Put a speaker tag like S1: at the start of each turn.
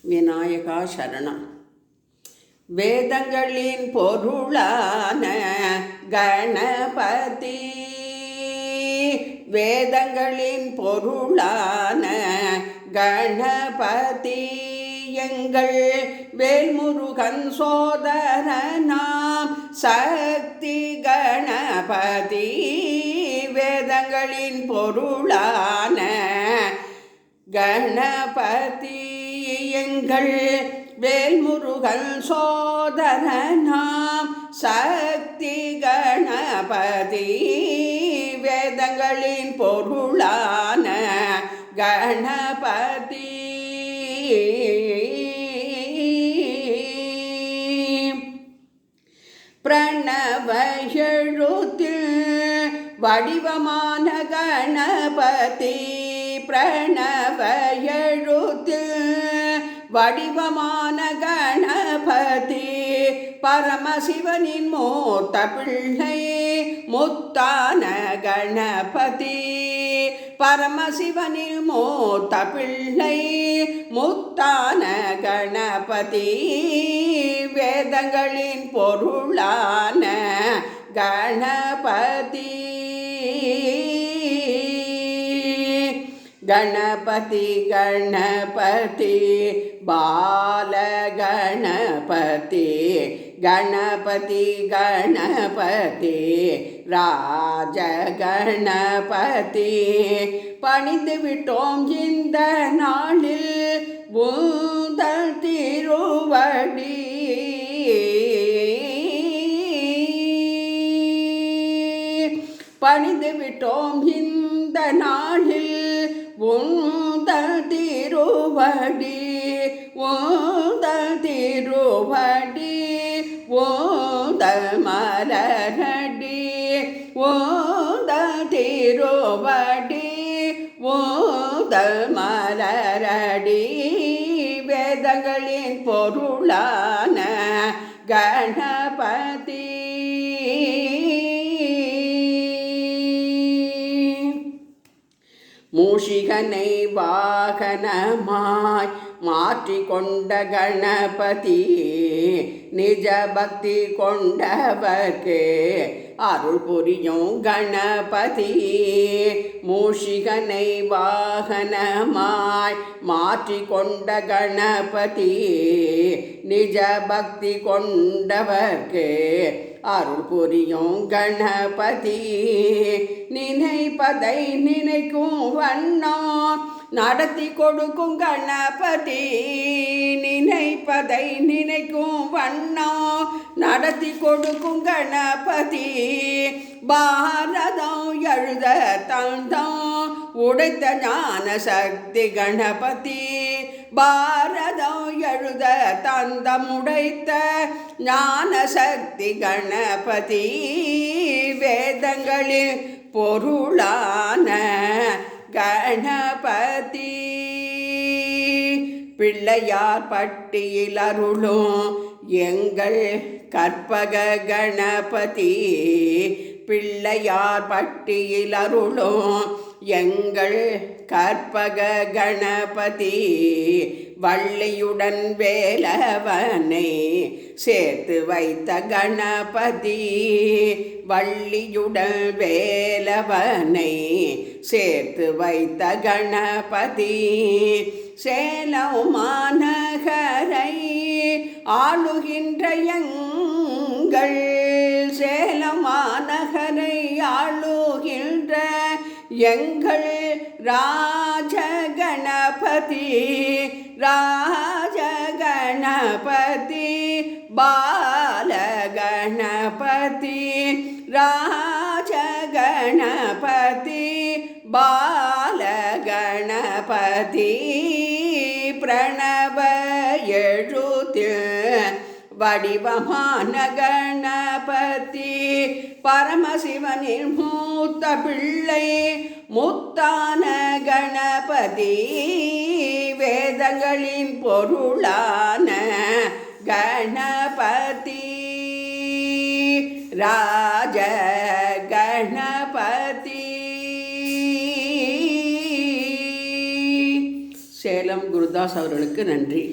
S1: விநாயகா சரணம். வேதங்களின் பொருளான கணபதி, வேதங்களின் பொருளான கணபதி எங்கள் வேல்முருகன் சோதரனாம் சக்தி கணபதி. வேதங்களின் பொருளான கணபதி எங்கள் வேல்முருகன் சோதரனாம் சக்தி கணபதி. வேதங்களின் பொருளான கணபதி பிரணவ எழுத்தில் வடிவமான கணபதி. பிரணவ எழுத்தில் வடிவமான கணபதி பரமசிவனின் மூத்த பிள்ளை முத்தான கணபதி. பரமசிவனின் மூத்த பிள்ளை முத்தான கணபதி. வேதங்களின் பொருளான கணபதி. கணபதி கணபதி பால கணபதி. கணபதி கணபதி ராஜ கணபதி. பணிந்து விட்டோம் இந்த நாளில் உந்தன் திருவடி. பணிந்து விட்டோம் இந்த நாளில் உந்தன் திருவடி. உந்தன் திருவடி உந்தன் மலரடி. உந்தன் திருவடி உந்தன் மலரடி. வேதங்களின் பொருளான கணபதி. மூஷிகனை வாகனமாய் மாற்றிக்கொண்ட கணபதி. நிஜ பக்தி கொண்டவர்க்கு அருள் புரியும் கணபதி. மூஷிகனை வாகனமாய் மாற்றிக்கொண்ட கணபதி. நிஜ பக்தி கொண்டவர்க்கு அருள் புரியும் கணபதி. நினைப்பதை நினைக்கும் வண்ணம் நடத்தி கொடுக்கும் கணபதி. நினைப்பதை நினைக்கும் வண்ணம் நடத்தி கொடுக்கும் கணபதி. பாரதம் எழுத தந்தம் உடைத்த ஞான சக்தி கணபதி. பாரதம் எழுத தந்தம் உடைத்த ஞான சக்தி கணபதி. வேதங்களில் பொருளான கணபதி. பிள்ளையார் பட்டியில் அருளும் எங்கள் கற்பக கணபதி. பிள்ளையார் பட்டியில் அருளும் எங்கள் கற்பக கணபதி. வள்ளியுடன் வேலவனை சேர்த்து வைத்த கணபதி. வள்ளியுடன் வேலவனை சேர்த்து வைத்த கணபதி. சேலம் மாநகரை ஆளுகின்ற எங்கள் சேலம் மாநகரை ஆளுகின்ற எங்கள் ராஜ கணபதி. ராஜ கணபதி பால கணபதி. ராஜ கணபதி பால கணபதி. பிரணவ எழுத்தில் வடிவமான கணபதி பரமசிவனின் மூத்த பிள்ளை முத்தான கணபதி. வேதங்களின் பொருளான கணபதி. ராஜ கணபதி. சேலம் குருதாஸ் அவர்களுக்கு நன்றி.